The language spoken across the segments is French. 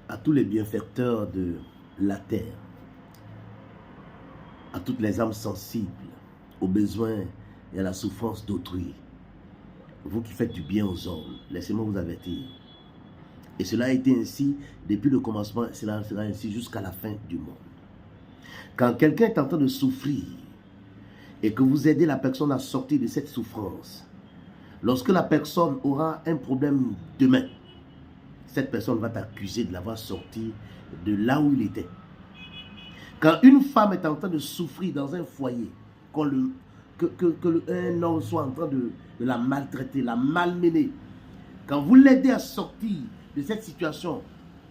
à tous les bienfaiteurs de la terre, à toutes les âmes sensibles aux besoins et à la souffrance d'autrui. Vous qui faites du bien aux hommes, laissez-moi vous avertir. Et cela a été ainsi depuis le commencement, cela sera ainsi jusqu'à la fin du monde. Quand quelqu'un est en train de souffrir et que vous aidez la personne à sortir de cette souffrance, lorsque la personne aura un problème demain, cette personne va t'accuser de l'avoir sorti de là où il était. Quand une femme est en train de souffrir dans un foyer, un homme soit en train de la maltraiter, la malmener, quand vous l'aidez à sortir de cette situation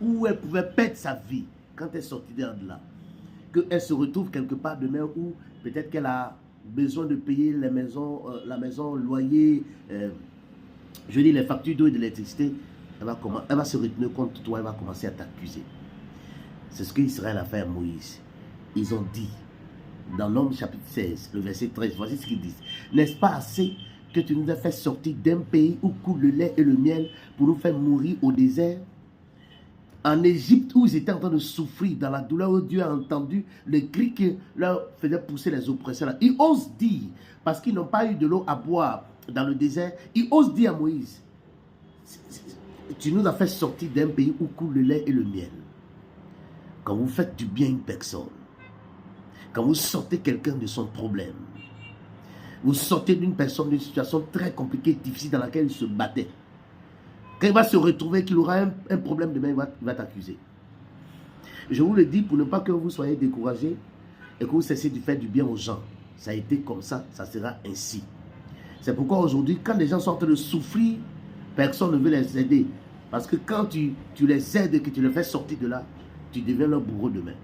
où elle pouvait perdre sa vie, quand elle est sortie de là, qu'elle se retrouve quelque part demain où peut-être qu'elle a besoin de payer les maisons, la maison, le loyer, je dis les factures d'eau et d'électricité, elle va se retenir contre toi, elle va commencer à t'accuser. C'est ce qu'Israël a fait à Moïse. Ils ont dit, dans Nombre chapitre 16, le verset 13, voici ce qu'ils disent. N'est-ce pas assez que tu nous as fait sortir d'un pays où coule le lait et le miel pour nous faire mourir au désert? En Égypte, où ils étaient en train de souffrir dans la douleur, où Dieu a entendu le cri que leur faisait pousser les oppresseurs. Ils osent dire, parce qu'ils n'ont pas eu de l'eau à boire dans le désert, ils osent dire à Moïse, tu nous as fait sortir d'un pays où coule le lait et le miel. Quand vous faites du bien à une personne, quand vous sortez quelqu'un de son problème, vous sortez d'une personne d'une situation très compliquée, difficile dans laquelle il se battait. Quand il va se retrouver qu'il aura un problème demain, il va t'accuser. Je vous le dis pour ne pas que vous soyez découragés et que vous cessiez de faire du bien aux gens. Ça a été comme ça, ça sera ainsi. C'est pourquoi aujourd'hui, quand les gens sont en train de souffrir, personne ne veut les aider. Parce que quand tu les aides et que tu les fais sortir de là, tu deviens leur bourreau demain.